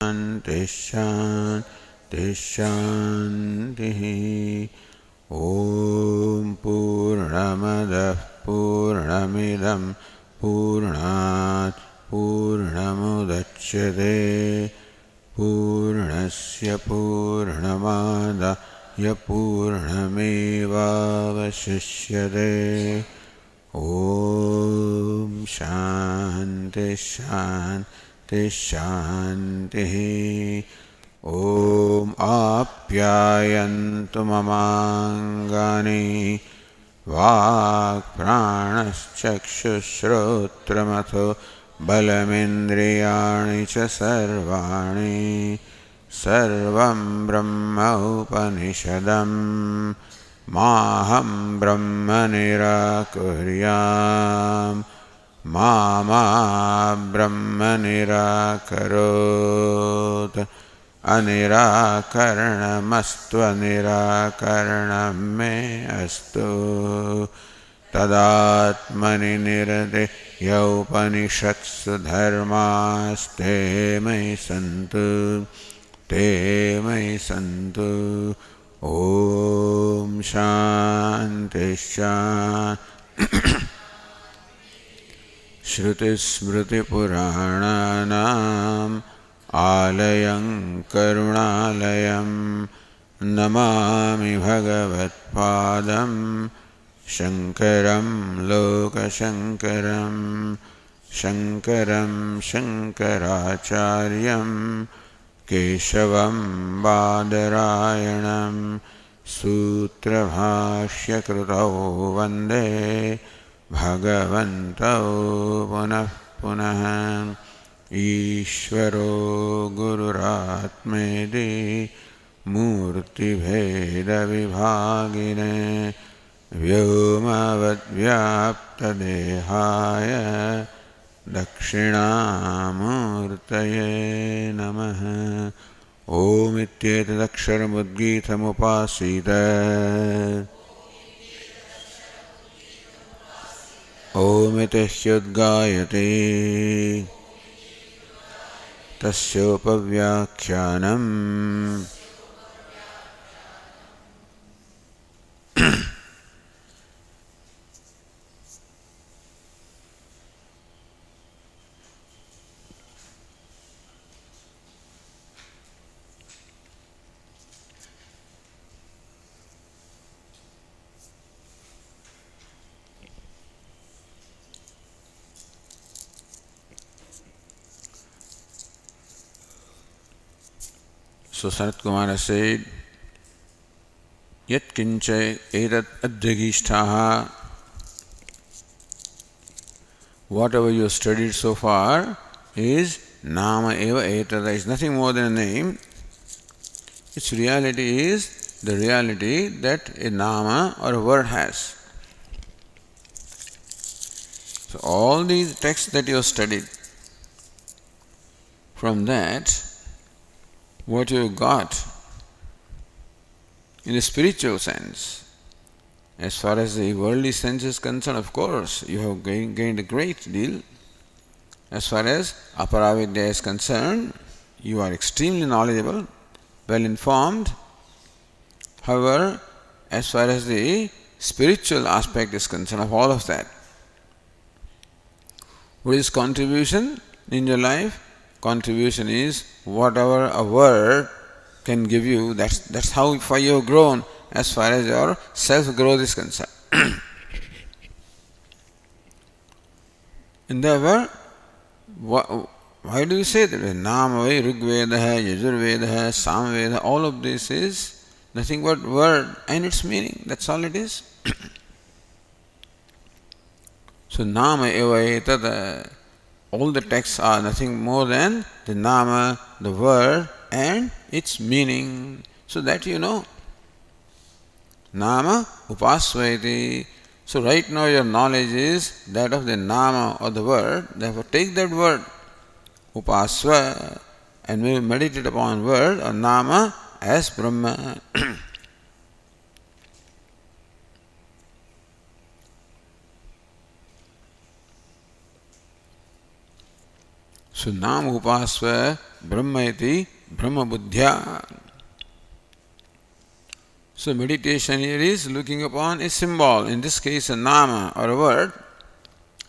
Shanti Shanti Shanti. Om Purnamada Purnamidam Purnat Purnamudachyate Purnasya Purnamadaya Purnamevavashishyate. Om Shanti Shanti Shanti. Om Apyayantu Mamangani Vak Pranaschakshushrotramatho Balamindriyani Cha Sarvani Sarvam Brahma Upanishadam Maham Brahma Nirakuryam Mama Brahma Nirakarot Anirakaranamastu Anirakaranam me astu Tadatmani nirade Yaupanishatsu dharmaste me santu Te me santu. Om Shanti Shanti. Shruti Smriti Purananam Alayam Karunalayam Namami Bhagavat Padam Shankaram Loka Shankaram Shankaram Shankaracharyam Keshavam Badarayanam Sutra Bhashya Krutau Vande Bhagavantau Punah Punah. Ishvaro Gururatmedi Murti Bheda Vibhagine Vyomavad Vyapta Dehaya Dakshinamurtaye Namaha. Om Ityetadaksharamudgītamupāsīta Om Itihyudgāyate Tasyopavyākhyānam. So Sanat Kumara said, Yat kincha edat adhyagishtaha. Whatever you have studied so far is nama eva etada, is nothing more than a name. Its reality is the reality that a nama or a word has. So all these texts that you have studied, from that, what you got in a spiritual sense. As far as the worldly sense is concerned, of course, you have gained a great deal. As far as aparavidya is concerned, you are extremely knowledgeable, well informed. However, as far as the spiritual aspect is concerned of all of that, what is contribution in your life? Contribution is whatever a word can give you, that's how far you have grown as far as your self-growth is concerned. And therefore, why do you say that? Nama, Rigveda, Yajurveda, Samveda, all of this is nothing but word and its meaning. That's all it is. So, Nama eva etada. All the texts are nothing more than the nama, the word, and its meaning. So that you know. Nama upasvaiti. So right now your knowledge is that of the nama or the word. Therefore take that word, upasva, and meditate upon word or nama as Brahma. So Nam Upasva Brahma iti Brahma Buddhya. So meditation here is looking upon a symbol, in this case a nama or a word,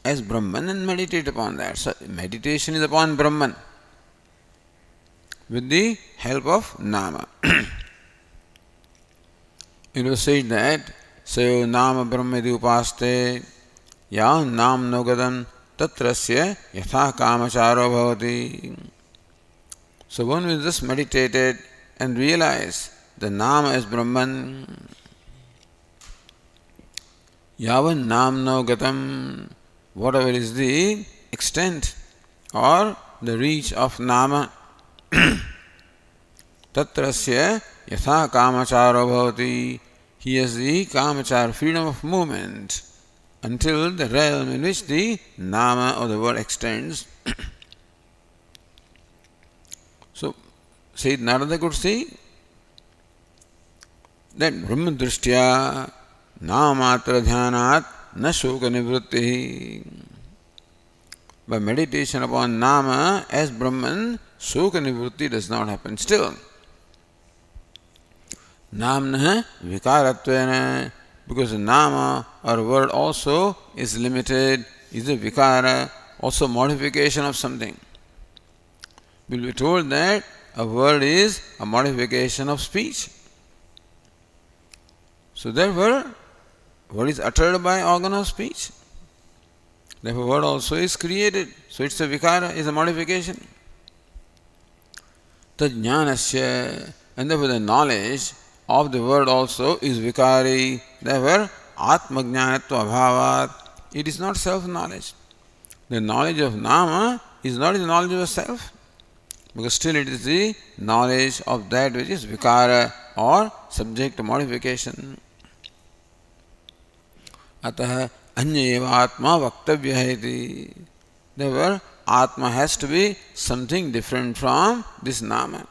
as Brahman and meditate upon that. So meditation is upon Brahman with the help of nama. It was said that Sayo Nama Brahmedi Upaste Ya Nam Nogadam Tatrasya Yatha Kamacharo Bhavati. So one will just meditate it and realize the Nama is Brahman. Yavan Namno Gatam, whatever is the extent or the reach of Nama, Tatrasya Yatha Kamacharo Bhavati, he has the Kamachar, freedom of movement, until the realm in which the Nama or the word extends. So, Sayyid Narada could see that Brahma Drishtya Namatra Dhyanat Na Shoka Nivritti. By meditation upon Nama as Brahman, Shoka Nivritti does not happen. Still, Namna Vikaratvena, because the Nama or word also is limited, is a Vikara, also modification of something. We'll be told that a word is a modification of speech. So therefore, word is uttered by organ of speech. Therefore, word also is created. So it's a Vikara, is a modification. Tajnanasya, and therefore the knowledge of the word also is Vikari. Therefore, Atmajnanatva Bhavat, it is not self-knowledge. The knowledge of Nama is not the knowledge of self, because still it is the knowledge of that which is Vikara or subject to modification. Atah anya eva atma vaktavya iti. Therefore, Atma has to be something different from this Nama.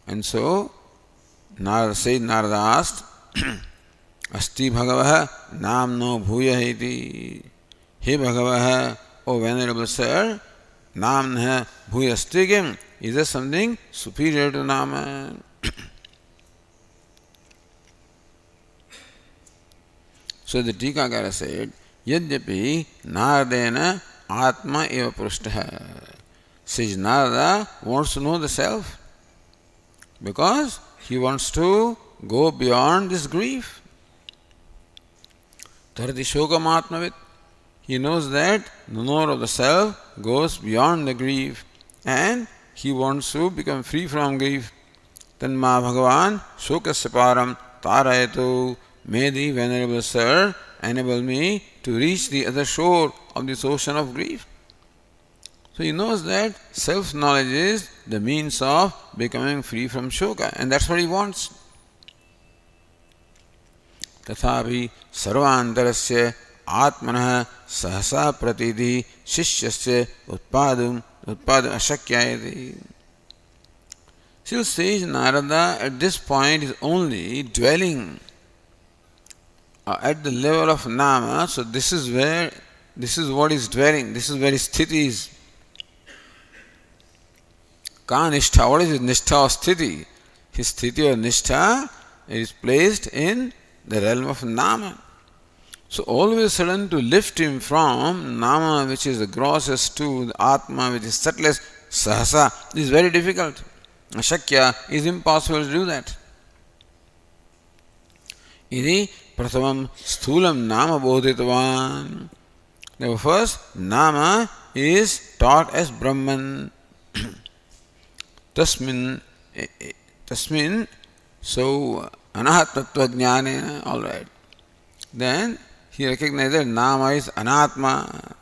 And so, Sayyid Narada asked, Asti Bhagavah Namno Bhuya iti. He Bhagavah, O Venerable Sir, Namna Bhuyastigam, is there something superior to Nama? So the Tikakara said, Yadyapi Naradena Atma eva Prushtaha. Says Narada wants to know the self because he wants to go beyond this grief. Tarati Shokam Atmavit. He knows that the knower of the self goes beyond the grief and he wants to become free from grief. Tanma Bhagavan Shokasya Param Tarayatu. May the Venerable Sir enable me to reach the other shore of this ocean of grief. So he knows that self-knowledge is the means of becoming free from Shoka, and that's what he wants. Tathapi sarvantarasya atmanah sahasa pratidhi shishyasya utpadam ashakyayati. Still says Narada at this point is only dwelling at the level of Nama, so this is what is dwelling, this is where his sthiti is. Ka nishtha, what is his nishtha or sthiti? His sthiti or nishtha is placed in the realm of Nama. So all of a sudden to lift him from Nama, which is the grossest, to the Atma, which is subtlest, Sahasa, is very difficult. Ashakya is impossible to do that. Iti Prathamam Sthulam Nama Bodhitavan. Therefore, first, Nama is taught as Brahman. Tasmin, so Anahatmatva Jnanena, alright. Then he recognizes that Nama is Anatma.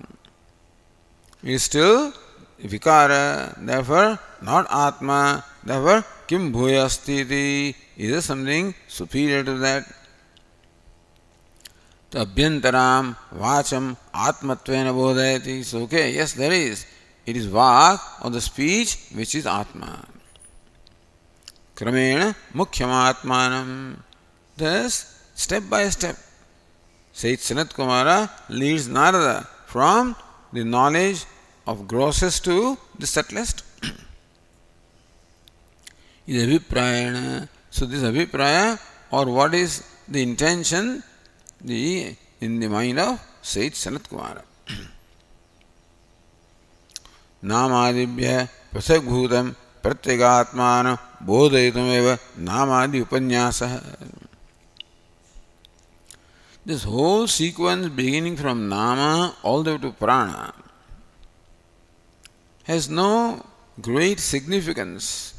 It is still Vikara, therefore not Atma, therefore Kim Bhuyastiti, is there something superior to that? Abhyantaram Vacham Atmatvena Bodhayati. So okay, yes there is. It is Vak or the speech which is Atma. Kramena Mukhyam Atmanam. Thus, step by step, Sayyid Sanat Kumara leads Narada from the knowledge of grossest to the subtlest. Is abhiprayana. So this abhipraya, or what is the intention in the mind of Sage Sanat Kumara. Namadibhya prasakbhutam pratyagaatmana bodhayitumeva namadi upanyasa. This whole sequence beginning from nama all the way to prana has no great significance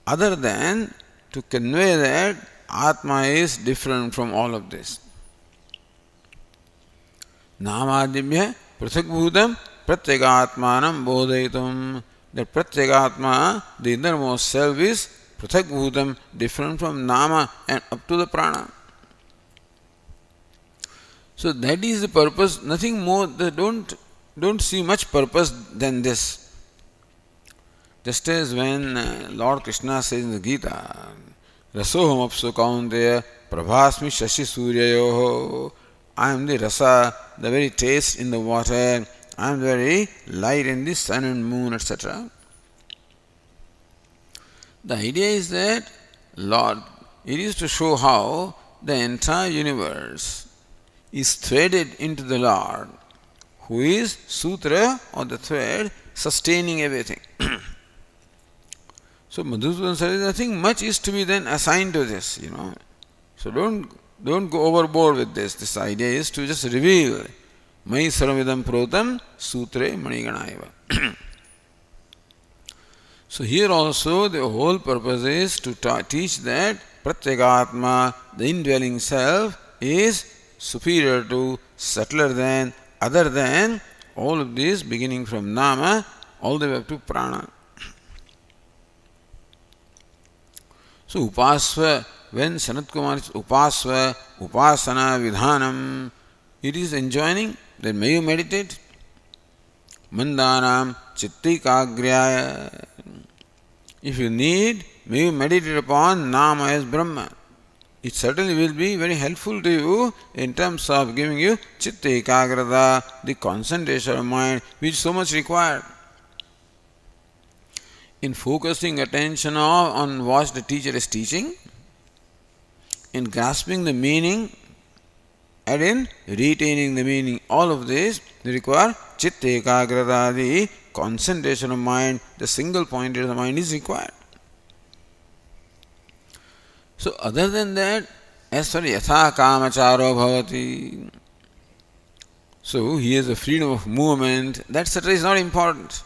other than to convey that Atma is different from all of this. Namadibhya prasakbhutam pratyagaatmanam bodhayitum. That pratyagatma, the innermost self, is prathakbhutam, different from nama and up to the prana. So that is the purpose, nothing more. They don't see much purpose than this. Just as when Lord Krishna says in the Gita, Rasoham apsu kaunteya prabhasmi shashi suryayoho. I am the rasa, the very taste in the water. I am the very light in the sun and moon, etc. The idea is that, Lord, it is to show how the entire universe is threaded into the Lord, who is sutra or the thread sustaining everything. So Madhusudan says nothing much is to be then assigned to this, So don't go overboard with this. This idea is to just reveal Mai Sarvavidam Protam Sutre Maniganaiva. So here also the whole purpose is to teach that Pratyagatma, the indwelling self, is superior to, subtler than, other than all of these beginning from Nama all the way up to Prana. So Upasva, when Sanat Kumar is Upasva, Upasana Vidhanam, it is enjoining that may you meditate. Mandanam Chittikagraya. If you need, may you meditate upon Nama as Brahma. It certainly will be very helpful to you in terms of giving you Chitta Ekagrata, the concentration of mind which is so much required. In focusing attention on what the teacher is teaching, in grasping the meaning, and in retaining the meaning, all of this require Chitta Ekagrata, the concentration of mind, the single point of the mind is required. So other than that, as for yatha kamacharo bhavati, so he has a freedom of movement, that etc. is not important.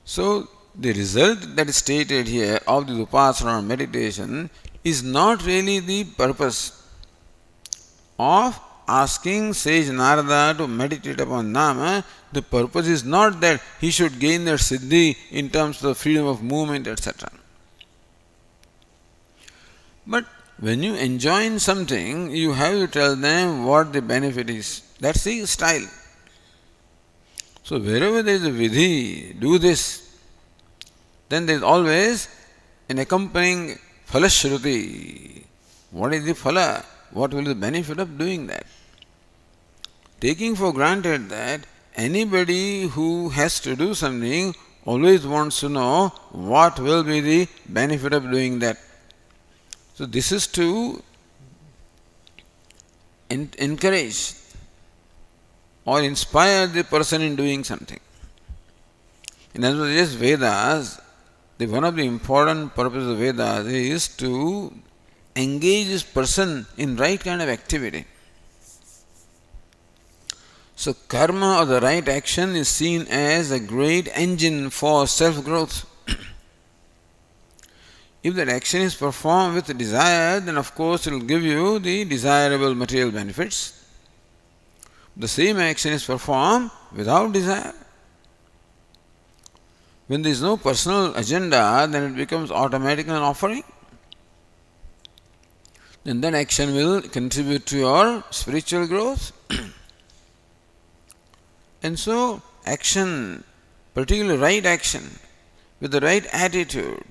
So the result that is stated here of the Upasana or meditation is not really the purpose of asking sage Narada to meditate upon Nama. The purpose is not that he should gain that siddhi in terms of freedom of movement, etc. But when you enjoin something, you have to tell them what the benefit is. That's the style. So wherever there is a vidhi, do this, then there is always an accompanying phalashruti. What is the phala? What will be the benefit of doing that? Taking for granted that anybody who has to do something always wants to know what will be the benefit of doing that. So this is to encourage or inspire the person in doing something. In other words, yes, Vedas, one of the important purposes of Vedas is to engage this person in right kind of activity. So karma or the right action is seen as a great engine for self-growth. If that action is performed with desire, then of course it will give you the desirable material benefits. The same action is performed without desire. When there is no personal agenda, then it becomes automatic an offering. Then that action will contribute to your spiritual growth. And so, action, particularly right action, with the right attitude,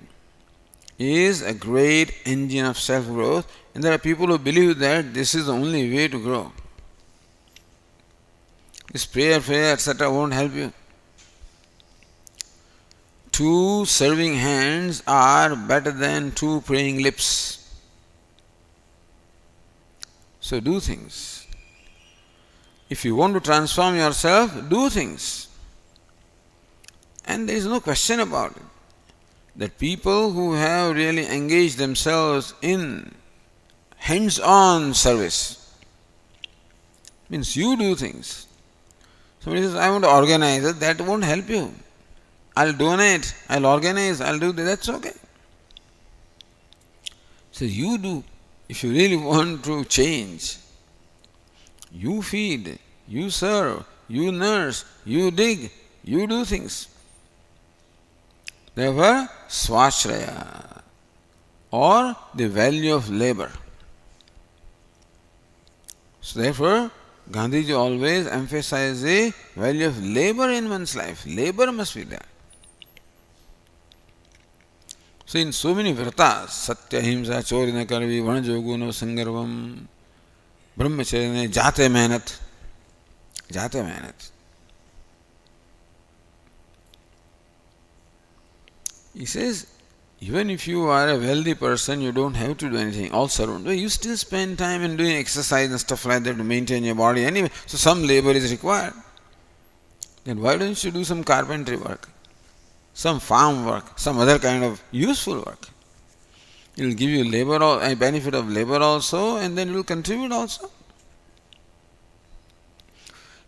is a great engine of self-growth, and there are people who believe that this is the only way to grow. This prayer, etc. won't help you. Two serving hands are better than two praying lips. So do things. If you want to transform yourself, do things. And there is no question about it. That people who have really engaged themselves in hands-on service means you do things. Somebody says, I want to organize it, that won't help you. I'll donate, I'll organize, I'll do that, that's okay. So you do. If you really want to change, you feed, you serve, you nurse, you dig, you do things. Therefore, swashraya, or the value of labor. So therefore, Gandhiji always emphasized the value of labor in one's life. Labor must be there. So in so many vratas, satya, himsa, chori na karvi, vanajogu no sangarvam, brahmacharya ne jate mehnat. Jate mehnat. He says, even if you are a wealthy person, you don't have to do anything. All servant. You still spend time in doing exercise and stuff like that to maintain your body anyway. So some labor is required. Then why don't you do some carpentry work? Some farm work, some other kind of useful work. It will give you labor, a benefit of labor also, and then it will contribute also.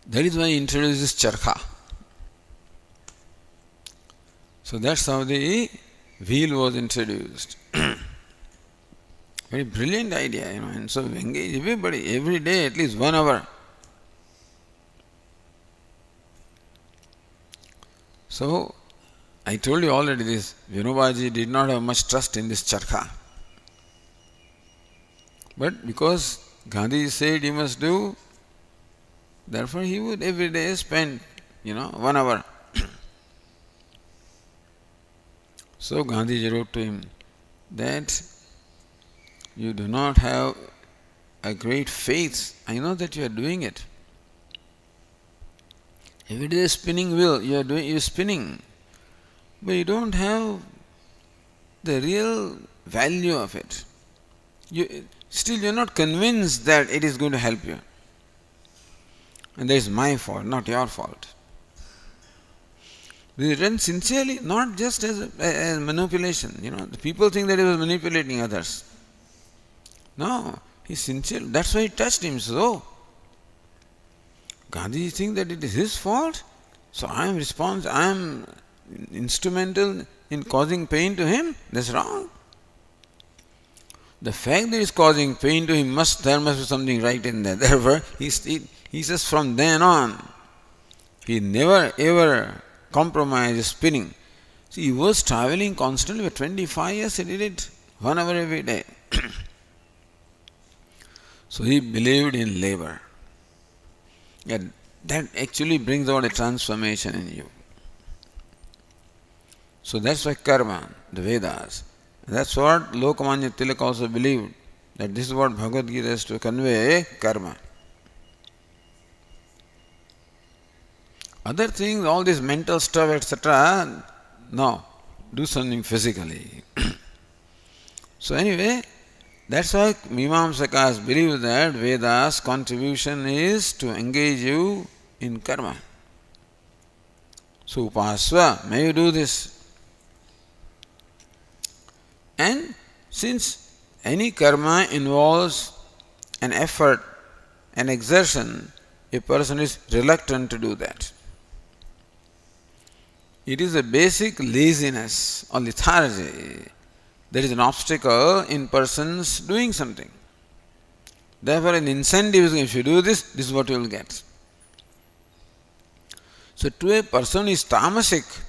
That is why he introduces charkha. So that's how the wheel was introduced. Very brilliant idea, and so we engage everybody every day at least 1 hour. So I told you already this, Vinobaji did not have much trust in this charkha. But because Gandhi said he must do, therefore he would every day spend, 1 hour. So Gandhiji wrote to him that you do not have a great faith. I know that you are doing it. Every day spinning wheel, you're spinning. But you don't have the real value of it. You're not convinced that it is going to help you. And that is my fault, not your fault. It is done sincerely, not just as manipulation. The people think that he was manipulating others. No, he's sincere. That's why it touched him so. Gandhi thinks that it is his fault, so I am instrumental in causing pain to him. That's wrong. The fact that he is causing pain to him, there must be something right in there. Therefore, he says from then on, he never ever compromised spinning. See, he was traveling constantly for 25 years, he did it 1 hour every day. So he believed in labor. Yeah, that actually brings about a transformation in you. So that's why karma, the Vedas, that's what Lokmanya Tilak also believed, that this is what Bhagavad Gita is to convey, karma. Other things, all this mental stuff, etc., no, do something physically. So anyway, that's why Mimamsakas believe that Veda's contribution is to engage you in karma. So upasva, may you do this. And since any karma involves an effort, an exertion, a person is reluctant to do that. It is a basic laziness or lethargy. There is an obstacle in persons doing something. Therefore, an incentive is, if you do this, this is what you will get. So, to a person who is tamasic,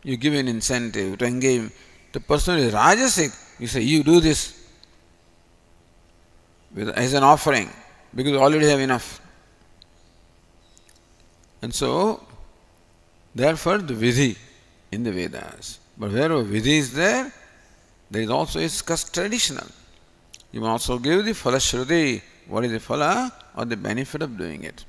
you give an incentive to engage. The person who is rajasic, you say, you do this as an offering, because you already have enough. And so, therefore, the vidhi in the Vedas. But wherever vidhi is there is also it's traditional. You must also give the phala shruti. What is the phala or the benefit of doing it?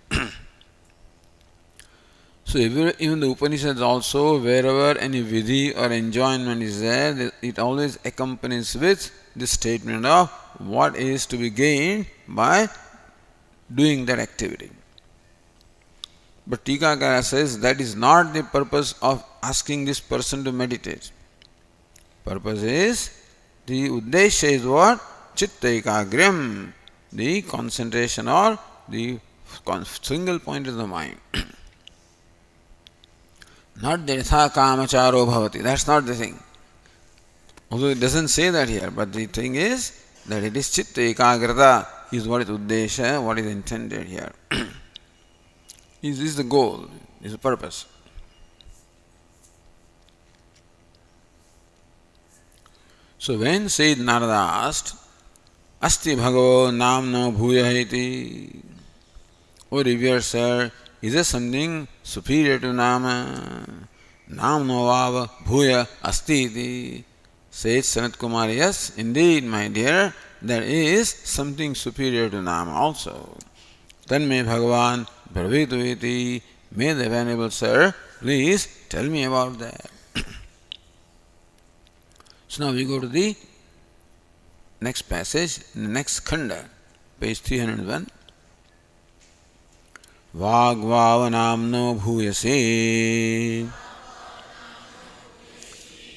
So even the Upanishads also, wherever any vidhi or enjoyment is there, it always accompanies with the statement of what is to be gained by doing that activity. But Tikakara says that is not the purpose of asking this person to meditate. Purpose is, the uddesha is what? Chitta ekagram, the concentration or the single point of the mind. Not that yatha kamacharo bhavati, that's not the thing. Although it doesn't say that here, but the thing is that it is chitta ekagrata is what is uddesha, what is intended here. This is the goal, is the purpose. So when Sayyid Narada asked, Asti bhagavo namno bhuya iti, O revered sir, is there something superior to nama? Namno vava bhuya asti iti. Says Sanat Kumar, yes, indeed, my dear, there is something superior to nama also. Tanme Bhagavan Brahvitu iti. May the Venerable Sir please tell me about that. So now we go to the next passage, in the next khanda, page 301. Vagvavanamno bhuyase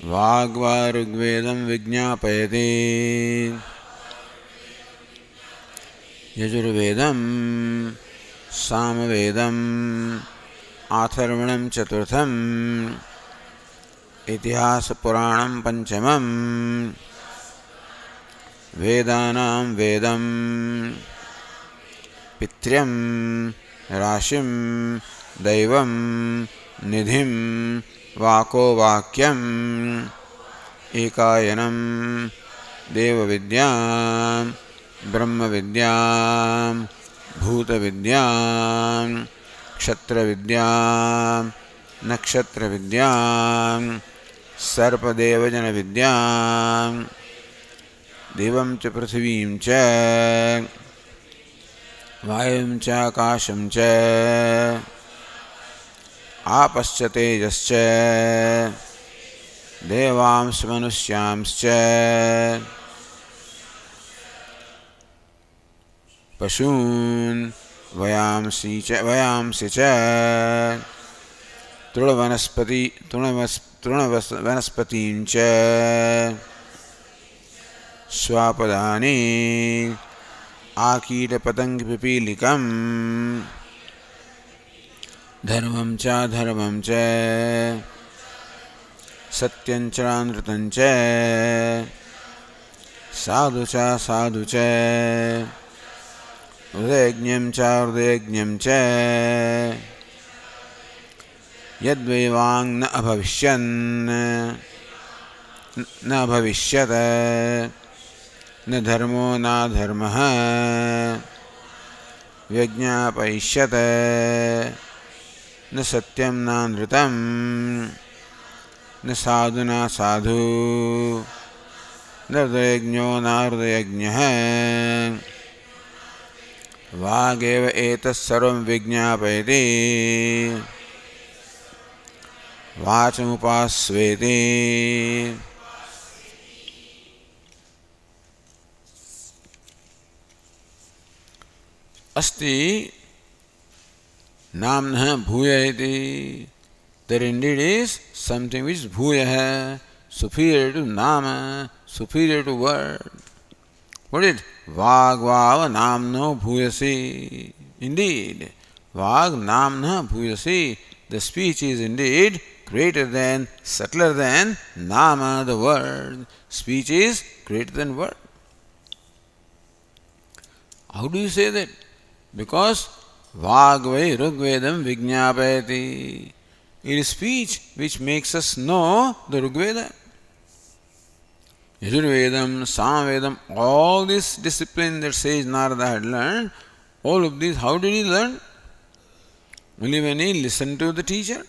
Vagva Rugvedam Vijñāpayate Yajurvedam Samavedam Atharvanam Chaturtham Itihasa Puranam Panchamam Vedanam Vedam Pitryam Rashim Daivam Nidhim Vako Vakyam Ekayanam Deva Vidyam Brahma Vidyam Bhuta Vidyam Kshatra Vidyam Nakshatra Vidyam Sarpa Devajana Vidyam Devam Cha Prithivim Cha Vayam Cha Akasham Cha Apascha Tejascha Devamscha Manusyamscha Pashun Vayamsi Cha Trunavanaspatiim Cha Swapadani Akita Patangi Pipilikam Dharmam Cha Satyam Charanratam Cha Sadhu Cha Hridayajñam Cha Yadvaivang na abhavishyat na dharmo na dharmaha vyajñāpayishyat na satyam na nritam na sadhu na sadhu na hridayajño na hridayajñah vāgeva etas sarvam vijñāpayati vācamupāsveti. Asti namna bhuya iti. There indeed is something which is bhuya, superior to nama, superior to word. What is it? Vāgvāva namno bhuyasi. Indeed, Vāg namna bhuyasi. The speech is indeed greater than, subtler than nama, the word. Speech is greater than word. How do you say that? Because Vāgvai Rugvedam Vijñāpayati. It is speech which makes us know the Rugveda. Yajurvedam, Samavedam, all this discipline that says Narada had learned, all of these, how did he learn? Only when he listened to the teacher.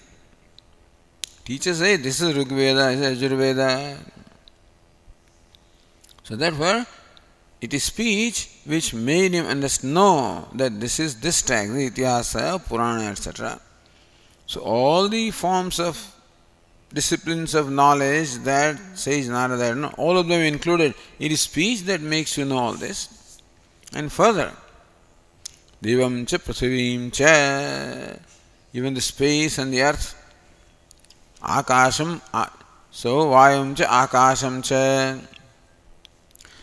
Teacher says, this is Rigveda, this is Yajurveda. So therefore, it is speech which made him know that this is this text, the Itihasa, Purana, etc. So all the forms of disciplines of knowledge that says Narada, no, all of them included. It is speech that makes you know all this. And further, Devam cha prithivim cha, even the space and the earth, akasham, so vayam cha akasham cha,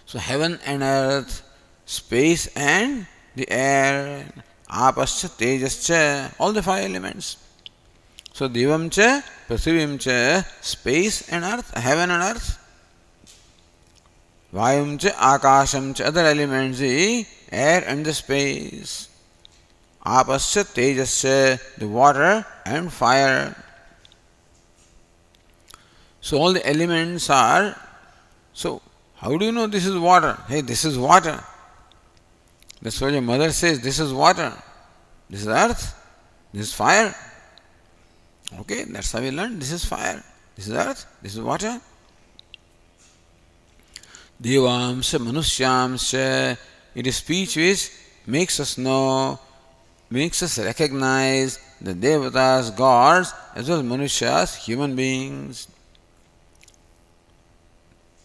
so heaven and earth, space and the air, apascha, tejascha, all the five elements. So Devam cha, Prithivim cha, space and earth, heaven and earth. Vayum cha, Akasham cha, other elements, the air and the space. Apascha, Tejascha, the water and fire. So all the elements are, so how do you know this is water? Hey, this is water. That's why your mother says, this is water, this is earth, this is fire. Okay, that's how we learn. This is fire, this is earth, this is water. Devamsha, Manusyamsha, it is speech which makes us know, makes us recognize the Devatas, gods, as well as Manusyas, human beings.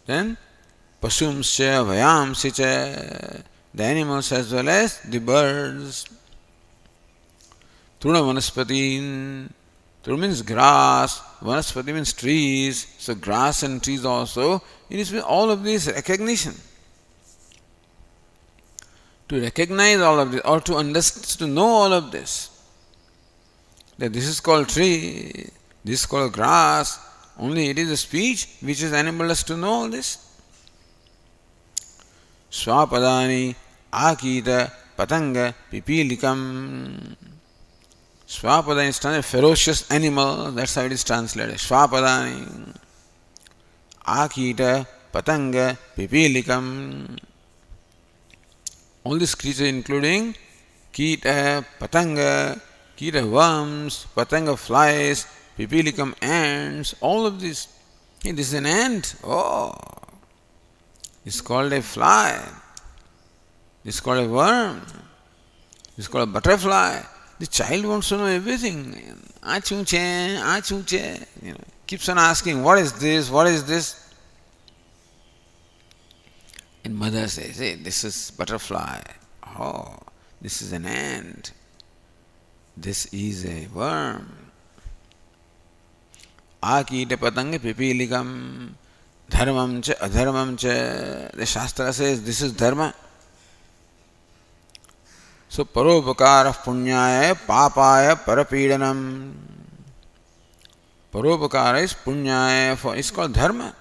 Then, Pasumsha, Vayamsicha, the animals as well as the birds. Truna Vanaspatin, Truna means grass, Vanaspati means trees, so grass and trees also. It is with all of this recognition. To recognize all of this, or to understand, to know all of this, that this is called tree, this is called grass, only it is a speech which has enabled us to know all this. Swapadani akita patanga pipilikam. Swapadani is translated ferocious animal, that's how it is translated. Swapadani akita patanga pipilikam. All these creatures including kita, patanga, kita worms, patanga flies, pipilikam ants, all of this. Hey, this is an ant. Oh, it's called a fly. It's called a worm. It's called a butterfly. The child wants to know everything. Achunche, achunche. Keeps on asking, what is this? What is this? And mother says, hey, this is butterfly. Oh, this is an ant. This is a worm. Akita patanga pipilikam. Dharmam cha adharmam cha. The Shastra says this is dharma. So paropakara punyaya papaya parapidanam. Paropakara is punyaya, for it's called dharma.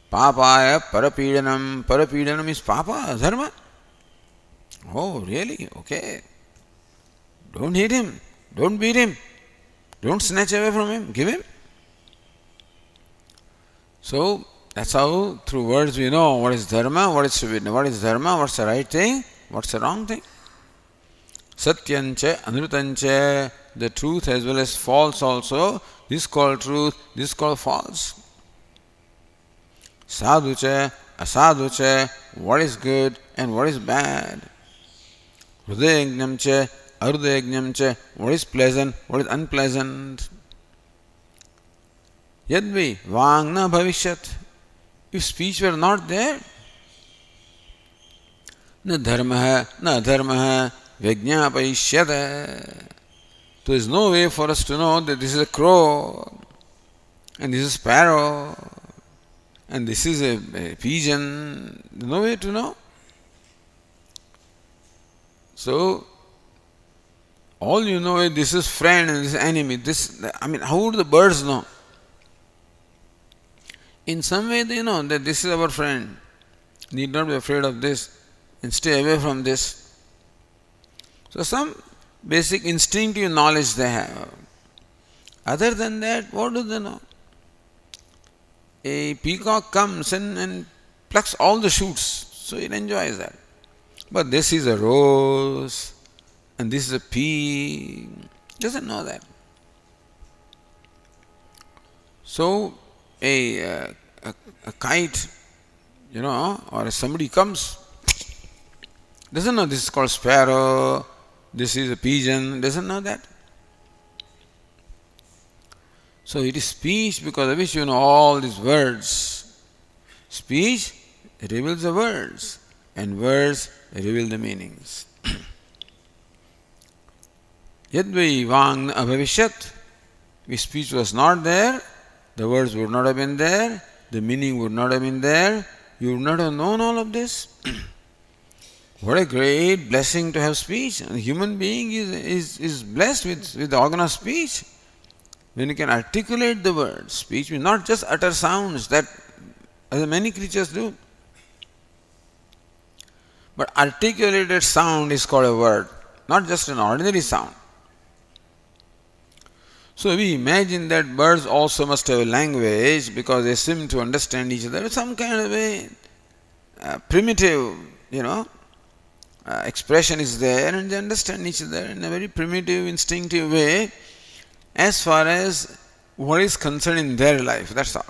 Papaya parapidanam. Parapidanam is papa, dharma. Oh, really? Okay. Don't hit him. Don't beat him. Don't snatch away from him. Give him. So that's how through words we know what is dharma, what is dharma, what's the right thing, what's the wrong thing. Satyancha, Anrutancha, the truth as well as false also. This is called truth, this is called false. Sadhucha, asadhucha, what is good and what is bad. Hridayajnamcha, arudayajnamcha, what is pleasant, what is unpleasant. Yadvi vangna bhavishyat. If speech were not there, na dharmaha, na adharmaha, vijñāpayishyata. There is no way for us to know that this is a crow, and this is a sparrow, and this is a pigeon. There is no way to know. So, all you know is this is friend and this is enemy. How would the birds know? In some way they know that this is our friend. Need not be afraid of this and stay away from this. So some basic instinctive knowledge they have. Other than that, what do they know? A peacock comes and plucks all the shoots, so it enjoys that. But this is a rose and this is a pea. Doesn't know that. So a kite, or somebody comes, doesn't know this is called sparrow, this is a pigeon, doesn't know that. So it is speech because of which you know all these words. Speech reveals the words, and words reveal the meanings. Yadvai vang na abhavishyat. If speech was not there, the words would not have been there, the meaning would not have been there, you would not have known all of this. What a great blessing to have speech. A human being is blessed with the organ of speech. When you can articulate the words, speech means not just utter sounds that as many creatures do. But articulated sound is called a word, not just an ordinary sound. So we imagine that birds also must have a language because they seem to understand each other. Some kind of a primitive, expression is there, and they understand each other in a very primitive, instinctive way as far as what is concerned in their life. That's all.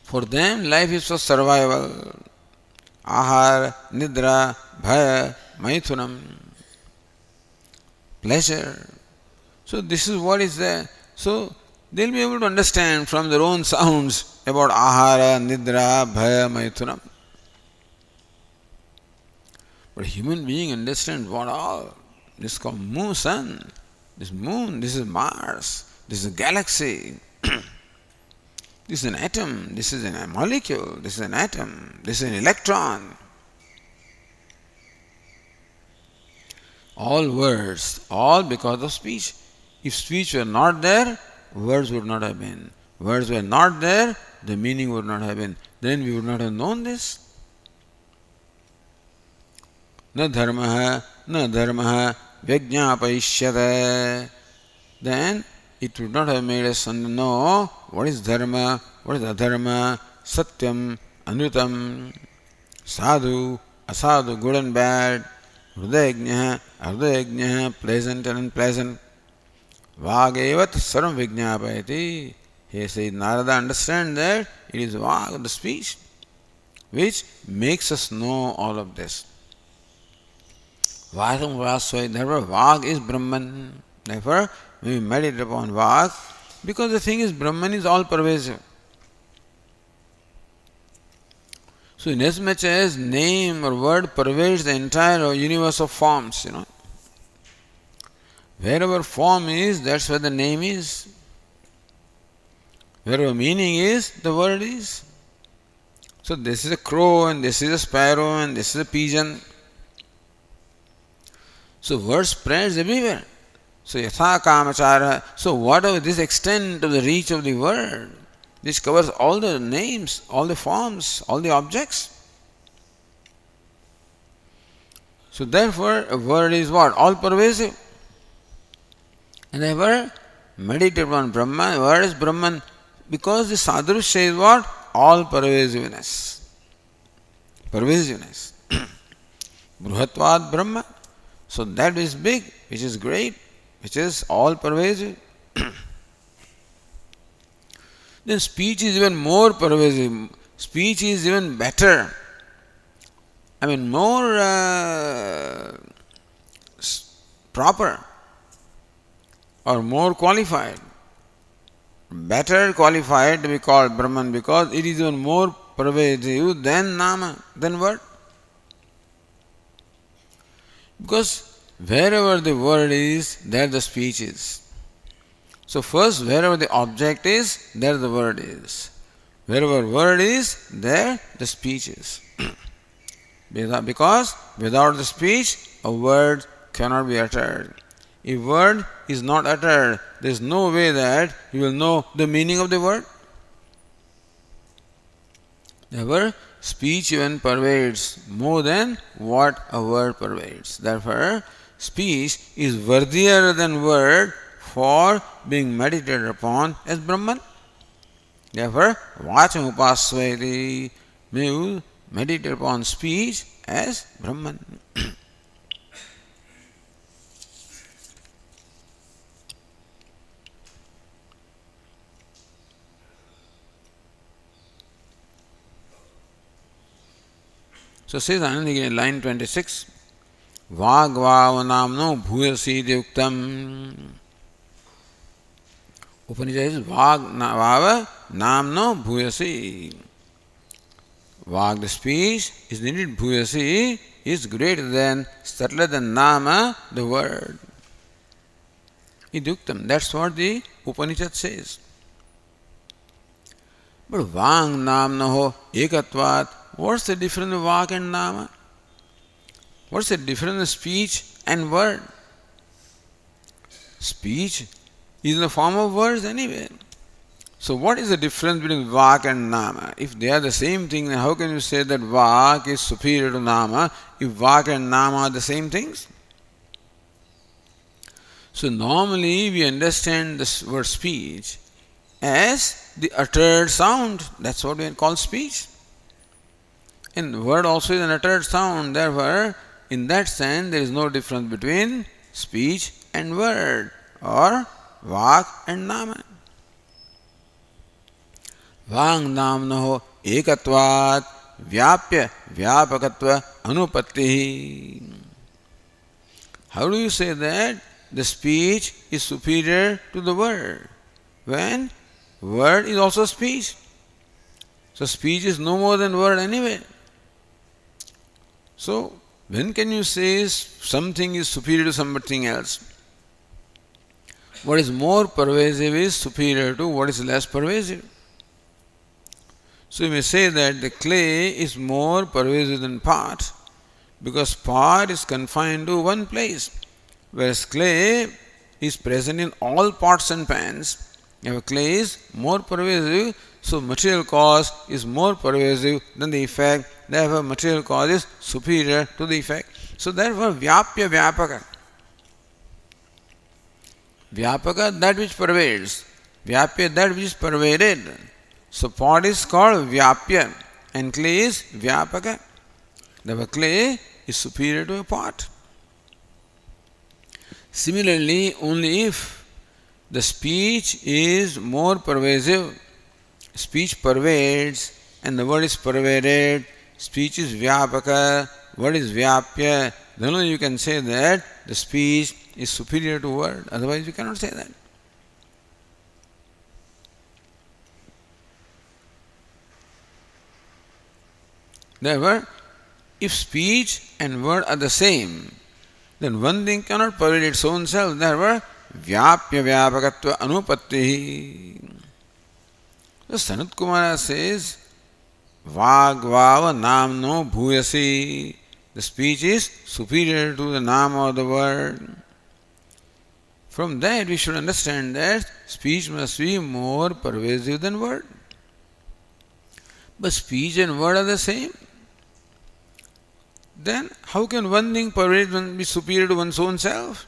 For them, life is for survival. Ahar, nidra, bhaya, maithunam. Pleasure. So this is what is there. So they'll be able to understand from their own sounds about ahara, nidra, bhaya, maithunam. But a human being understands what all. This is called moon, sun. This moon, this is Mars, this is a galaxy. This is an atom, this is a molecule, this is an atom, this is an electron. All words, all because of speech. If speech were not there, words would not have been. Words were not there, the meaning would not have been. Then we would not have known this. Na dharmaha, na dharmaha, vyajñāpayishyate. Then it would not have made us know what is dharma, what is adharma, satyam, anutam, sadhu, asadhu, good and bad, hridayajñah, ardayajñah, pleasant and unpleasant. Vāgevat sarvam vijñāpayati. He says, Narada, understand that it is Vāg, the speech, which makes us know all of this. Vāgam Vasvai, therefore Vāg is Brahman. Therefore, when we meditate upon Vāg, because the thing is, Brahman is all pervasive. So, inasmuch as name or word pervades the entire universe of forms, wherever form is, that's where the name is. Wherever meaning is, the word is. So this is a crow, and this is a sparrow, and this is a pigeon. So word spreads everywhere. So yatha kamachara. So whatever this extent of the reach of the word, this covers all the names, all the forms, all the objects. So therefore, a word is what? All pervasive. And therefore, meditate on Brahman, word is Brahman, because the sadhru says what? All pervasiveness. Pervasiveness. Bruhatvad Brahma. So that is big, which is great, which is all pervasive. Then speech is even more pervasive. Speech is even better. More proper or more qualified. Better qualified to be called Brahman because it is even more pervasive than Nama, than word. Because wherever the word is, there the speech is. So first, wherever the object is, there the word is. Wherever word is, there the speech is. Because without the speech, a word cannot be uttered. If word is not uttered, there is no way that you will know the meaning of the word. Therefore, speech even pervades more than what a word pervades. Therefore, speech is worthier than word for being meditated upon as Brahman. Therefore, vacham upasvayati, may you meditate upon speech as Brahman. So says Anand again, line 26, Vāgvāva namno bhūyasīti uktam. Upanishad is Vava Namno Bhuyasi. Vag, the speech, is needed. Bhuyasi is greater than, subtler than Nama, the word. Iduktam. That's what the Upanishad says. But Vang Namna ho ekatvat. What's the difference in Vag and Nama? What's the difference in speech and word? Speech is in the form of words anyway. So what is the difference between Vak and Nama? If they are the same thing, then how can you say that Vak is superior to Nama if Vak and Nama are the same things? So normally we understand this word speech as the uttered sound. That's what we call speech. And word also is an uttered sound. Therefore, in that sense, there is no difference between speech and word or Vak and Nama. Vang namno ekatvat vyapya vyapakatva anupatti. How do you say that the speech is superior to the word when word is also speech? So speech is no more than word anyway. So when can you say something is superior to something else? What is more pervasive is superior to what is less pervasive. So you may say that the clay is more pervasive than pot because pot is confined to one place, whereas clay is present in all pots and pans. If clay is more pervasive, so material cause is more pervasive than the effect, therefore material cause is superior to the effect. So therefore vyapya vyapaka. Vyapaka, that which pervades. Vyapya, that which is pervaded. So pot is called Vyapya and clay is Vyapaka. Therefore clay is superior to a pot. Similarly, only if the speech is more pervasive, speech pervades and the word is pervaded, speech is Vyapaka, word is Vyapya, then only you can say that the speech is superior to word. Otherwise you cannot say that. Therefore, if speech and word are the same, then one thing cannot pervade its own self. Therefore, vyapya vyapakatva anupatti. So Sanat Kumara says, Vagvava namno bhuyasi. The speech is superior to the nama of the word. From that we should understand that speech must be more pervasive than word. But speech and word are the same. Then how can one thing be superior to one's own self?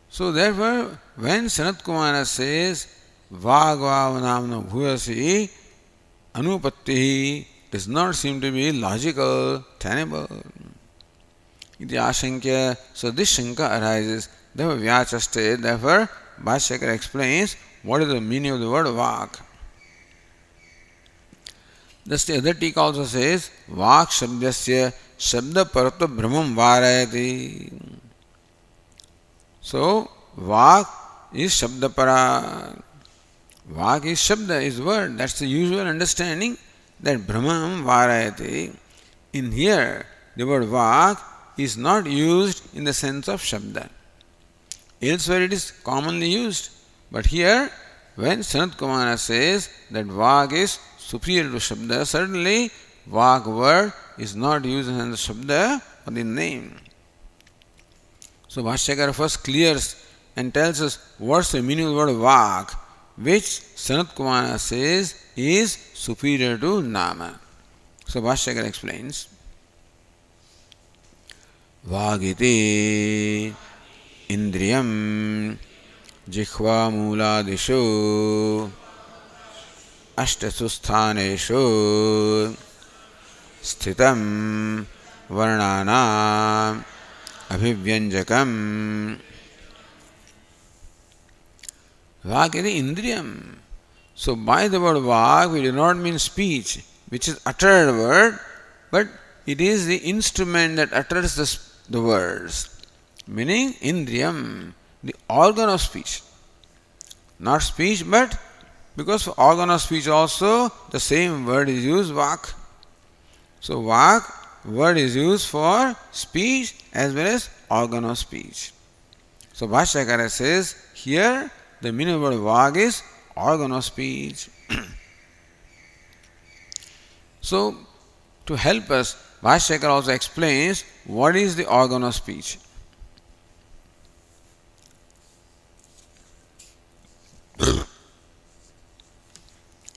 So therefore, when Sanat Kumara says Vagvav namno bhuyasi anupatti, does not seem to be logical, tenable. Iti ashankya. So this shanka arises. Therefore vyachaste. Therefore Bhashyakara explains what is the meaning of the word vak. Thus the other tika also says, Vak shabdasya shabda parato brahmam varayati. So, Vak is shabda para. Vak is shabda, is word. That's the usual understanding that brahmam varayati. In here, the word Vak is not used in the sense of shabda. Elsewhere it is commonly used. But here, when Sanat Kumara says that Vak is superior to Shabda, certainly Vak word is not used in the Shabda or the name. So Bhashyakara first clears and tells us what's the meaning of the word Vak, which Sanat Kumara says is superior to Nama. So Bhashyakara explains, Vagiti indriyam jikhva mooladishu अष्टसु स्थानेषु स्थितं वर्णानाम् अभिव्यञ्जकम्. Vak is indriyam. So by the word vak we do not mean speech, which is uttered word, but it is the instrument that utters the words. Meaning indriyam, the organ of speech. Not speech, but because for organ of speech also the same word is used, vak. So vak word is used for speech as well as organ of speech. So Bhashyakara says here the meaning of the word vak is organ of speech. So to help us, Bhashyakara also explains what is the organ of speech.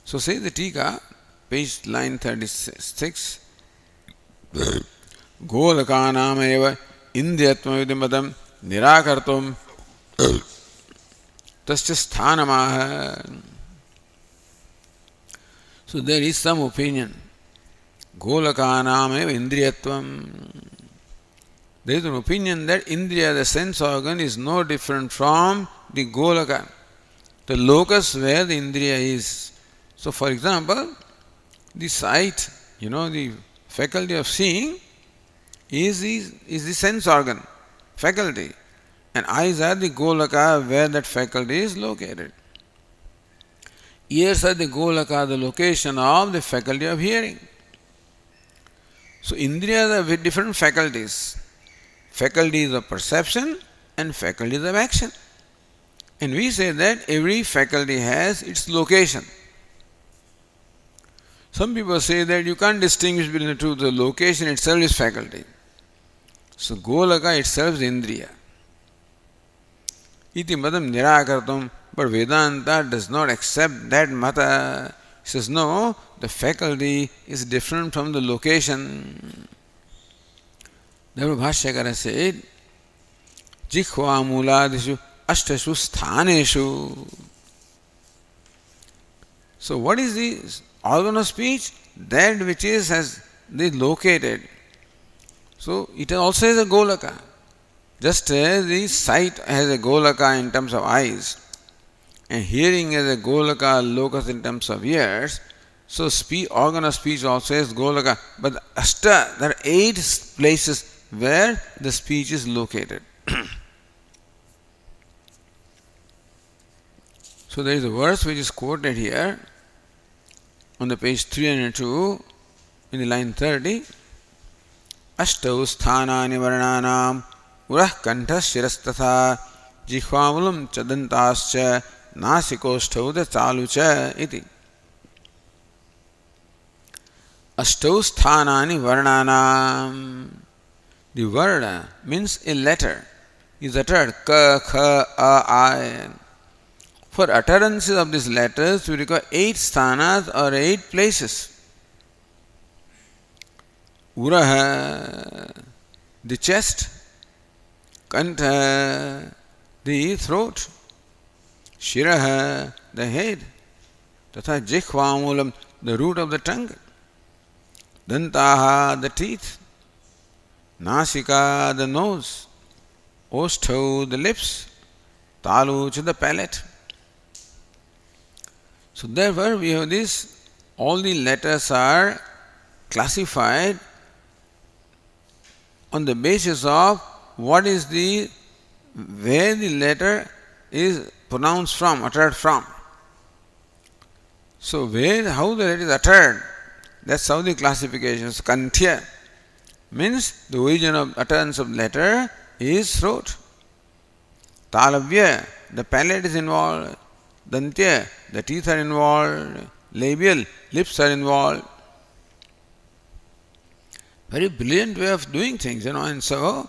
So say the Tika, page line 36. Golakānām eva indriyatvam vidimadam nirakartum tasya sthanamāha. So there is some opinion. Golakānām eva indriyatvam. There is an opinion that Indriya, the sense organ, is no different from the Golaka, the locus where the Indriya is. So for example, the sight, the faculty of seeing is the sense organ, faculty. And eyes are the Golaka where that faculty is located. Ears are the Golaka, the location of the faculty of hearing. So Indriyas are with different faculties. Faculties of perception and faculties of action. And we say that every faculty has its location. Some people say that you can't distinguish between the two, the location itself is faculty. So Golaka itself is Indriya. Iti matam nirakartam, but Vedanta does not accept that mata. He says, no, the faculty is different from the location. Therefore Bhashyakara said, Jikhva muladishu ashtashu sthaneshu. So what is the organ of speech? That which has located. So it also has a Golaka. Just as the sight has a Golaka in terms of eyes, and hearing has a Golaka locus in terms of ears, so organ of speech also has Golaka. But the Ashta, there are 8 places where the speech is located. So there is a verse which is quoted here on the page 302 in the line 30. Ashtau sthanani varnanam urah kantha shirastatha jihvamulam chadantascha nasikosthau chalucha iti. Ashtau sthanani varnanam. The word means a letter is uttered ka, kha, a, I. For utterances of these letters, we require 8 sthanas or 8 places. Uraha, the chest. Kantha, the throat. Shiraha, the head. Tatha jikhvamulam, the root of the tongue. Dantaha, the teeth. Nasika, the nose. Osthau, the lips. Taluch, the palate. So therefore we have this, all the letters are classified on the basis of what is where the letter is pronounced from, uttered from. So how the letter is uttered, that's how the classification is. Kanthya means the origin of utterance of letter is throat. Talavya, the palate is involved. Dantya, the teeth are involved. Labial, lips are involved. Very brilliant way of doing things, and so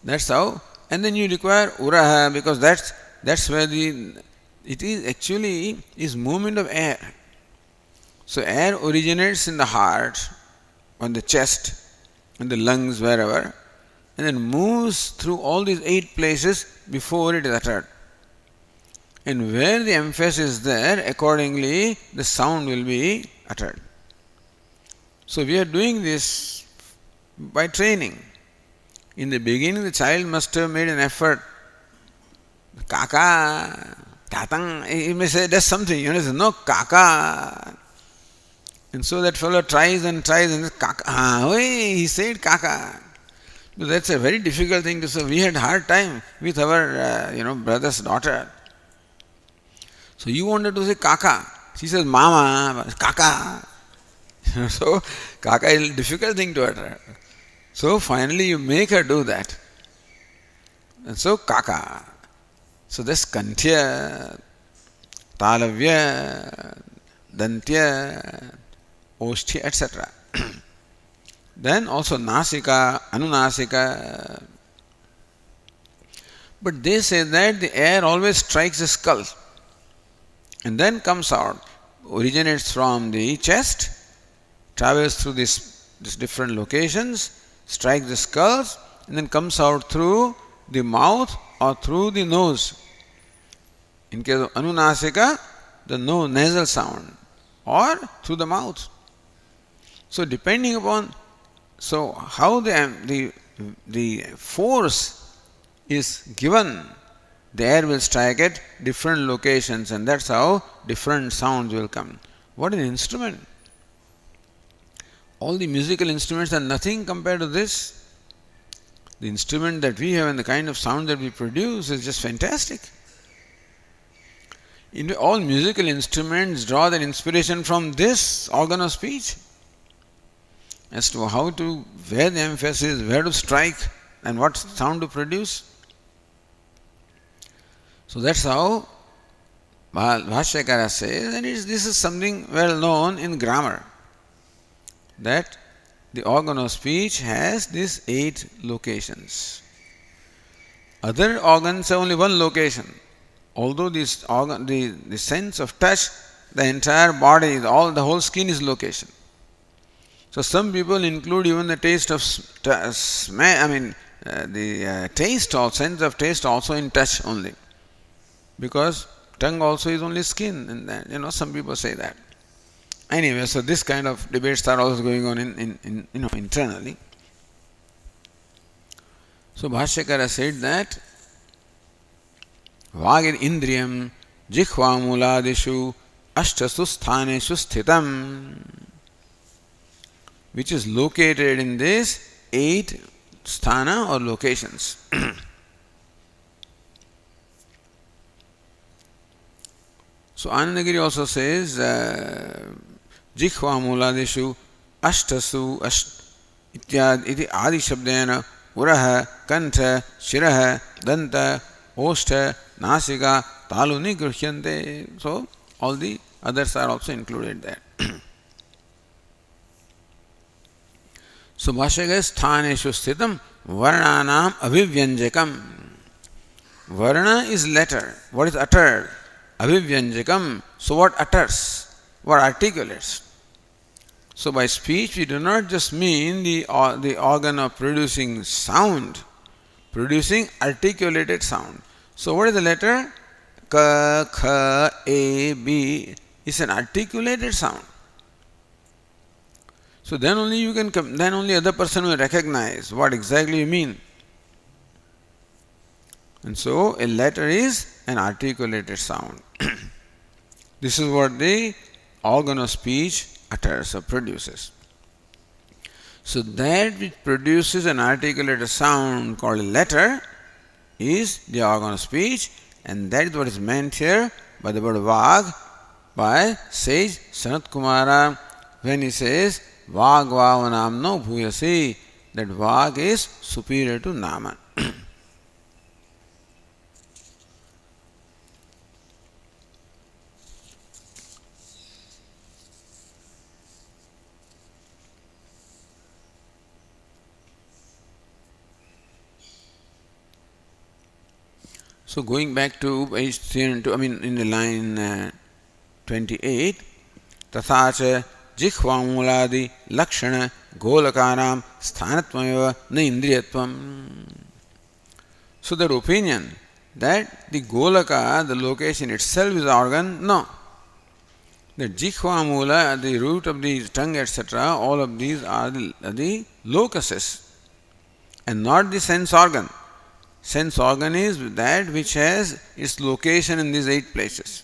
that's how. And then you require uraha, because that's where it is actually is movement of air. So air originates in the heart, on the chest, in the lungs, wherever, and then moves through all these 8 places before it is uttered. And where the emphasis is there, accordingly the sound will be uttered. So we are doing this by training. In the beginning, the child must have made an effort. Kaka, tatang, he may say, does something, says, no, kaka. And so that fellow tries and says, kaka, he said kaka. So that's a very difficult thing to say. We had hard time with our, brother's daughter. So you wanted to say kaka. She says mama, kaka. So kaka is a difficult thing to utter. So finally you make her do that. And so kaka. So that's kantya, talavya, dantya, oshtya, etc. Then also nasika, anunasika. But they say that the air always strikes the skull and then comes out, originates from the chest, travels through these different locations, strikes the skulls, and then comes out through the mouth or through the nose. In case of anunasika, the nasal sound, or through the mouth. So depending upon how the force is given, the air will strike at different locations, and that's how different sounds will come. What an instrument! All the musical instruments are nothing compared to this. The instrument that we have and the kind of sound that we produce is just fantastic. All musical instruments draw their inspiration from this organ of speech as to where the emphasis, where to strike, and what sound to produce. So that's how Bhashyakara says, and this is something well known in grammar, that the organ of speech has these 8 locations. Other organs have only one location. Although this organ, the sense of touch, the entire body, the whole skin is location. So some people include even the taste of taste or sense of taste also in touch only, because tongue also is only skin, and that, some people say that. Anyway, so this kind of debates are also going on in internally. So Bhashyakara said that Vagir indriyam jikhva muladishu ashtasu sthaneshu sthitam, which is located in these 8 sthana or locations. So Anandagiri also says jikhva muladishu ashtasu iti adi shabdena uraha kantha shiraha danta oshta nasika taluni grhyante. So all the others are also included there. So Bhashyaka is sthaneshu sthitam varnanam avivyanjakam. Varna is letter, what is uttered. Avivyanjakam, so what utters, what articulates. So by speech we do not just mean the organ of producing sound, producing articulated sound. So what is the letter? Ka, kha, a, b is an articulated sound. So then only other person will recognize what exactly you mean. And so a letter is an articulated sound. This is what the organ of speech utters or produces. So that which produces an articulated sound called a letter is the organ of speech, and that is what is meant here by the word Vag by sage Sanat Kumara when he says Vag Vavanamno Bhuyasi, that Vag is superior to Nama. So going back to page 302, in the line 28, Tathacha jikhvamuladi lakshana golakaram sthanatmaya na indriyatvam. So that opinion that the golaka, the location itself is organ, no. The jikhvamula, the root of the tongue, etc., all of these are the locuses and not the sense organ. Sense organ is that which has its location in these 8 places.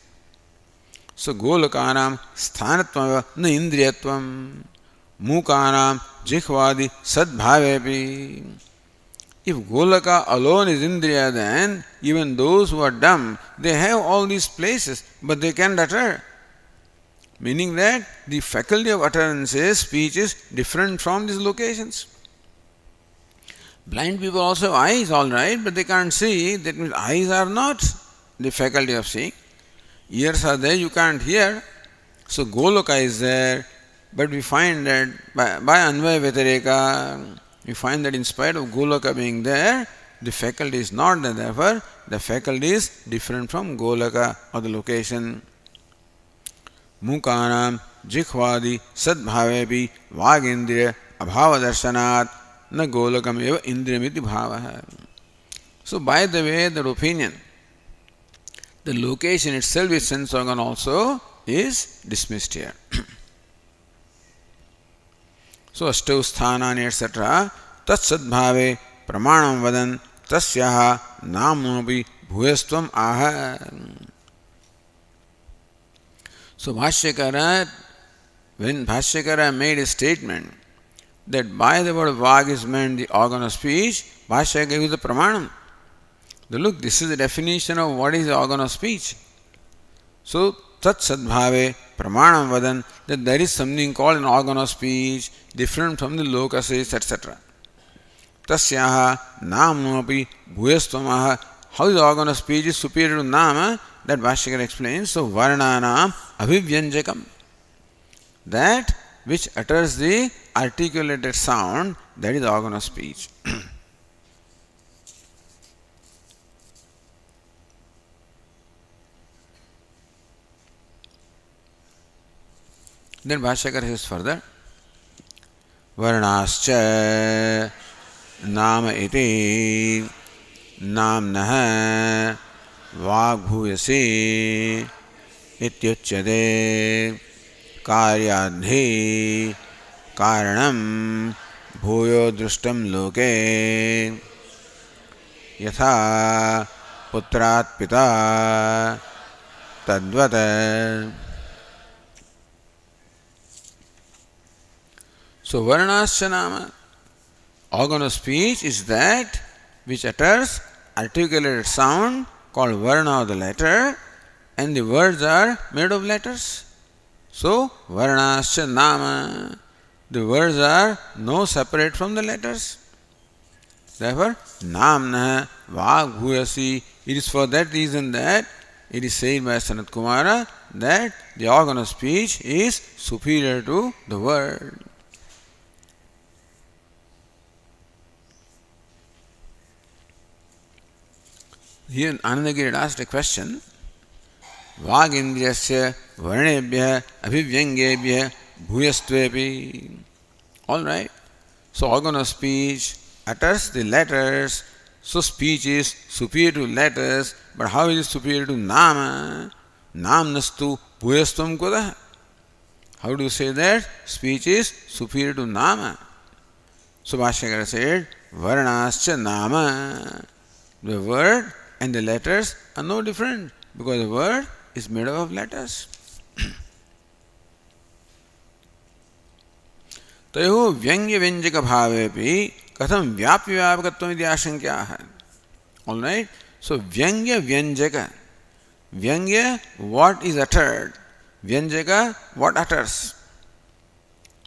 So golakaram sthanatvam na indriyatvam mukanam jikhvadi sadbhavepi. If Golaka alone is Indriya, then even those who are dumb, they have all these places, but they can't utter. Meaning that the faculty of utterances, speech is different from these locations. Blind people also have eyes, all right, but they can't see. That means eyes are not the faculty of seeing. Ears are there, you can't hear. So Goloka is there, but we find that by Anvaya Vyatireka, we find that in spite of Goloka being there, the faculty is not there. Therefore, the faculty is different from Golaka or the location. Mukanam jikhvadi sadbhavepi vagindriya abhava darshanat na golakam eva indriyamiti bhavaha. So by the way, that opinion, the location itself is sense organ also is dismissed here. So Ashtau sthanani etc. Tat sadbhave pramanam vadan tasyaha namopi bhuyastvam aha. So Bhashyakara, when Bhashyakara made a statement that by the word Vag is meant the organ of speech, Bhashyakara gave the pramanam. Look, this is the definition of what is the organ of speech. So, tat sadbhave pramanam vadan, that there is something called an organ of speech, different from the lokases, etc. Tasyaha namapi bhuyastvamaha. How the organ of speech is superior to nama, that Bhashyakara explains. So, varnanam abhivyanjakam, that which utters the articulated sound, that is the organ of speech. Then Bhashyakara says further, Varnascha nama iti namnah vagbhuyasi ityuchyate karyadhi karanam bhuyo drishtam loke yatha putrat pita tadvat. So Varnascha nama, organ of speech, is that which utters articulated sound called Varna of the letter, and the words are made of letters. So Varnascha nama, the words are no separate from the letters. Therefore, namna vagbhuyasi, it is for that reason that it is said by Sanat Kumara that the organ of speech is superior to the word. Here Anandagiri had asked a question, Vag indriyasya varnebhya abhivyangebhya bhuyastvepi. Alright, so organ of speech utters the letters, so speech is superior to letters, but how is it superior to nama? Namnastu bhuyastvam kudah. How do you say that? Speech is superior to nama. So Bhashyakara said, Varnascha nama. The word and the letters are no different, because the word is made up of letters. Tayo vyangya vyanjaka bhavepi katham vyapya vyapakatvam iti ashankyaha. Alright? So vyangya vyanjaka. Vyangya, what is uttered. Vyanjaka, what utters.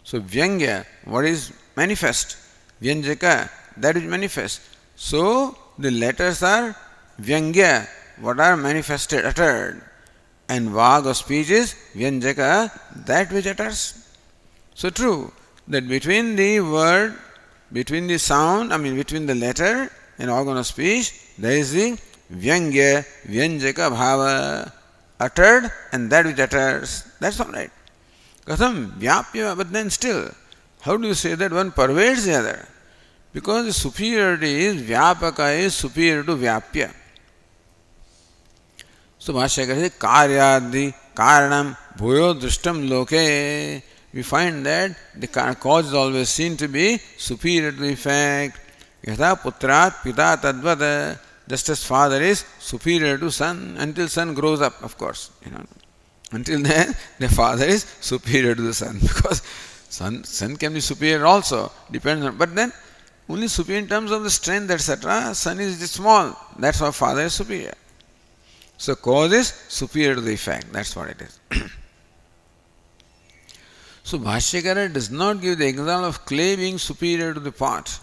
So vyangya, what is manifest. Vyanjaka, that is manifest. So the letters are vyangya, what are manifested, uttered. And vag of speech is vyanjaka, that which utters. So true that between the word, between the sound, between the letter and organ of speech, there is the vyangya, vyanjaka bhava, uttered and that which utters. That's all right. Katham vyapya, but then still, how do you say that one pervades the other? Because the superiority is vyapaka is superior to vyapya. So Bhashyakara says, karyadhi karanam bhuyo drishtam loke. We find that the cause is always seen to be superior to the effect. Yatha putrat pita tadvat. Just as father is superior to son, until son grows up, of course. Until then, the father is superior to the son, because son can be superior also, depends on. But then, only superior in terms of the strength, etc. Son is small. That's why father is superior. So cause is superior to the effect. That's what it is. So Bhashyakara does not give the example of clay being superior to the pot,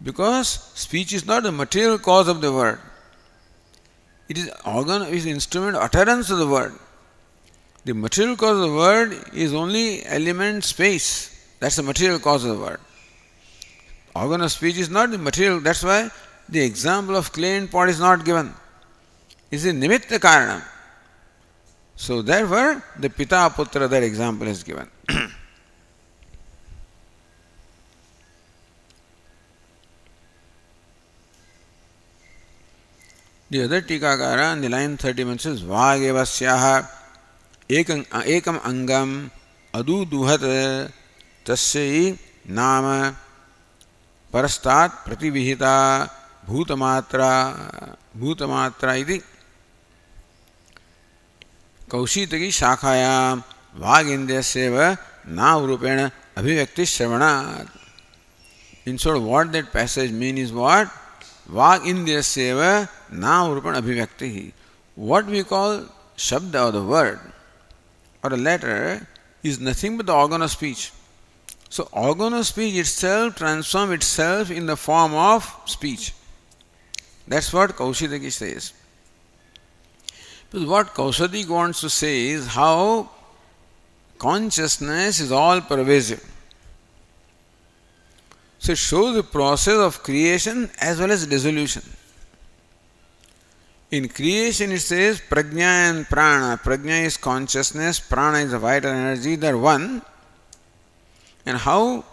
because speech is not the material cause of the word. It is organ, it is instrument utterance of the word. The material cause of the word is only element space. That's the material cause of the word. Organ of speech is not the material. That's why the example of clay and pot is not given. It is a nimitta karanam. So therefore, the Pita Putra, that example is given. The other Tikakara in the line 30 mentions Vagevasyaha ekam angam adu duhat tasyai nama parastat prativihita bhutamatra iti Kaushitaki शाखायां वाग इंद्रियस्यैव नावरूपेण अभिव्यक्ति श्रवणात्. In short, what that passage means is what? Vag indriyasyaiva navrupana abhivyakti. What we call shabda or the word or a letter is nothing but the organ of speech. So organ of speech itself transforms itself in the form of speech. That's what Kaushitaki says. Because what Kaushitaki wants to say is how consciousness is all pervasive. So it shows the process of creation as well as dissolution. In creation it says prajna and prana. Prajna is consciousness, prana is a vital energy, they are one. And how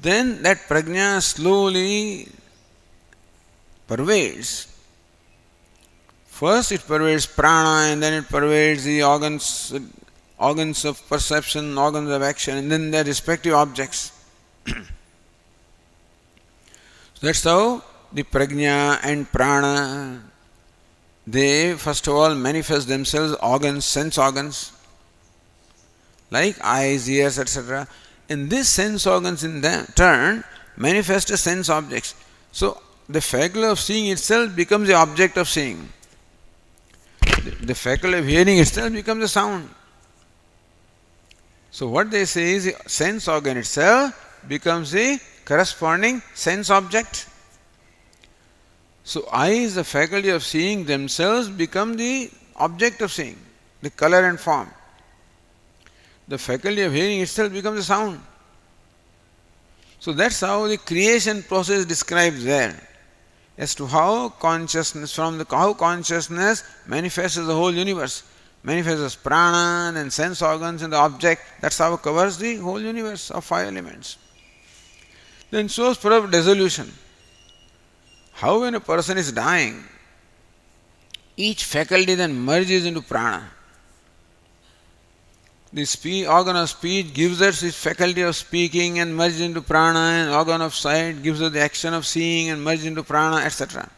then that prajna slowly pervades. First it pervades prana and then it pervades the organs of perception, organs of action, and then their respective objects. That's how the prajna and prana, they first of all manifest themselves organs, sense organs, like eyes, ears, etc. And these sense organs in turn manifest as sense objects. So the faculty of seeing itself becomes the object of seeing. The faculty of hearing itself becomes a sound. So what they say is the sense organ itself becomes the corresponding sense object. So eyes, the faculty of seeing themselves become the object of seeing, the color and form. The faculty of hearing itself becomes a sound. So that's how the creation process describes there, as to how consciousness, how consciousness manifests as the whole universe, manifests as prana and sense organs and the object. That's how it covers the whole universe of five elements. Then shows for dissolution. How when a person is dying, each faculty then merges into prana. The organ of speech gives us its faculty of speaking and merges into prana, and organ of sight gives us the action of seeing and merges into prana, etc.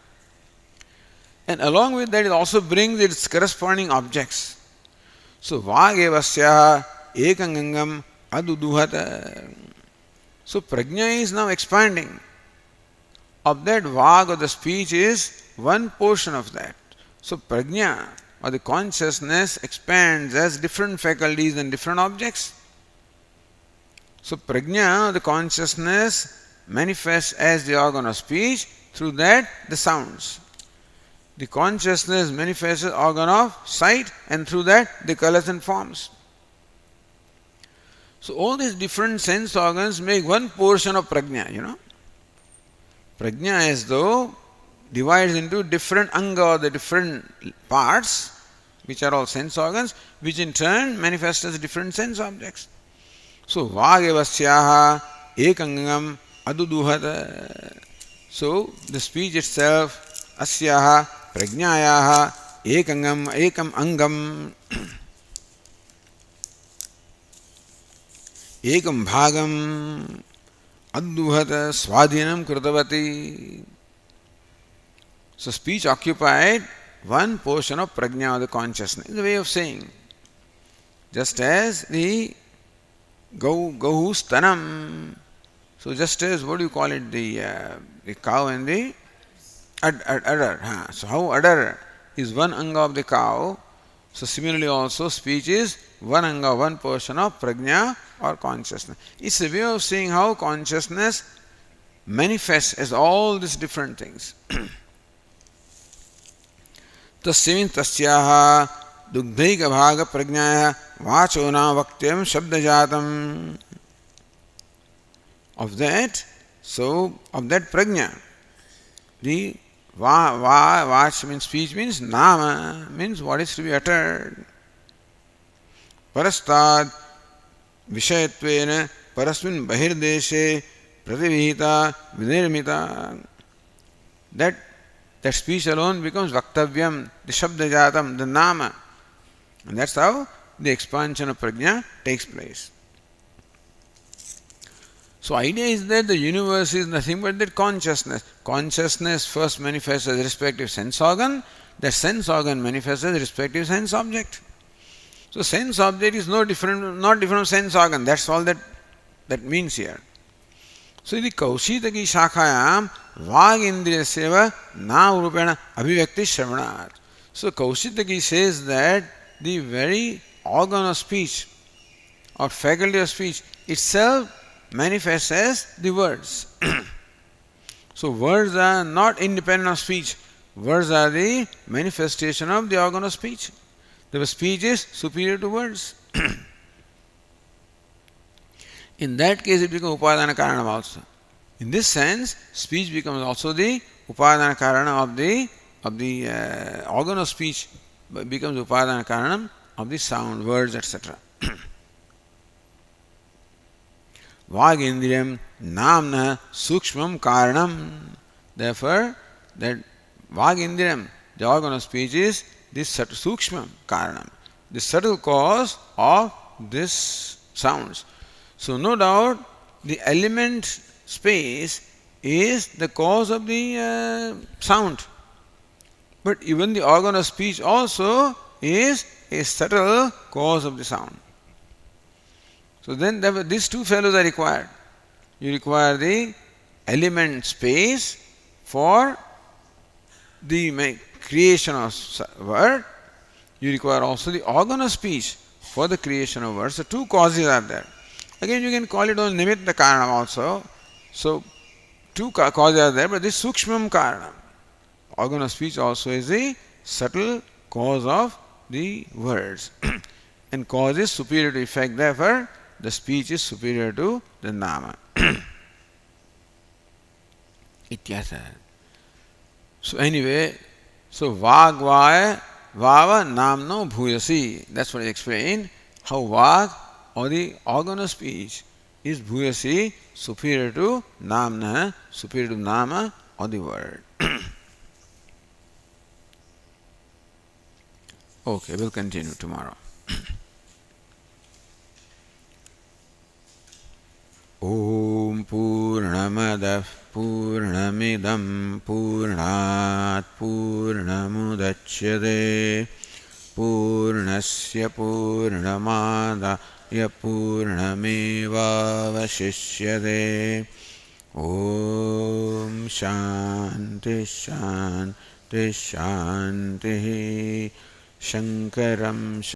And along with that it also brings its corresponding objects. So vagevasya ekangangam aduduhata. So prajna is now expanding. Of that vag or the speech is one portion of that. So prajna or the consciousness expands as different faculties and different objects. So prajna, the consciousness, manifests as the organ of speech, through that the sounds. The consciousness manifests as organ of sight, and through that the colors and forms. So all these different sense organs make one portion of prajna, Prajna as though divides into different anga or the different parts, which are all sense organs, which in turn manifest as different sense objects. So vagevasyaha ekangam aduduhata. So the speech itself, asyaha prajnayaha ekam angam ekam bhagam aduhata swadhinam krutavati. So speech occupied one portion of prajna or the consciousness. It's a way of saying. Just as the gahu stanam So just as, what do you call it, the cow and the udder. So how udder is one anga of the cow, so similarly also speech is one anga, one portion of prajna or consciousness. It's a way of saying how consciousness manifests as all these different things. तस्मिन् तस्याः दुग्धैकभाग प्रज्ञायाः वाचो नाम वक्तव्यं शब्दजातम्. Of that, so of that prajna, the vach means speech, means nama means what is to be uttered. Parastad vishayatvena parasmin bahirdeshe prativihita vinirmita. That speech alone becomes vaktavyam, the shabdajatam, the nama. And that's how the expansion of prajna takes place. So idea is that the universe is nothing but that consciousness. Consciousness first manifests as respective sense organ, that sense organ manifests as respective sense object. So sense object is not different from sense organ. That's all that means here. So the Kaushitaki Shakhayam Vag Indriyasyeva Nam Rupena Abhivakti Shravanat. So Kaushitaki says that the very organ of speech or faculty of speech itself manifests as the words. So words are not independent of speech. Words are the manifestation of the organ of speech. The speech is superior to words. In that case, it becomes upadana karana also. In this sense, speech becomes also the upadana karana of the organ of speech, becomes upadana karana of the sound, words, etc. Vagendriyam namna sukshmam karanam. Therefore, that Vagendriyam, the organ of speech, is this sukshmam karanam, the subtle cause of these sounds. So no doubt the element space is the cause of the sound. But even the organ of speech also is a subtle cause of the sound. So then these two fellows are required. You require the element space for the creation of word. You require also the organ of speech for the creation of words. So two causes are there. Again, you can call it on nimitta karanam also. So two causes are there, but this sukshmam karanam, organ of speech, also is the subtle cause of the words. And cause is superior to effect, therefore the speech is superior to the nama. Ityasa. So anyway, so vagvaya vava namno bhuyasi. That's what I explained. How vag, or the organ of speech, is bhuyasi, superior to namna, superior to nama or the word. Okay, we'll continue tomorrow. Om Purnamadav Purnamidam Purnat Purnamudachyate Purnasya Purnamadaya Purnamevavashishyate. Om Shanti Shanti Shanti Shankaram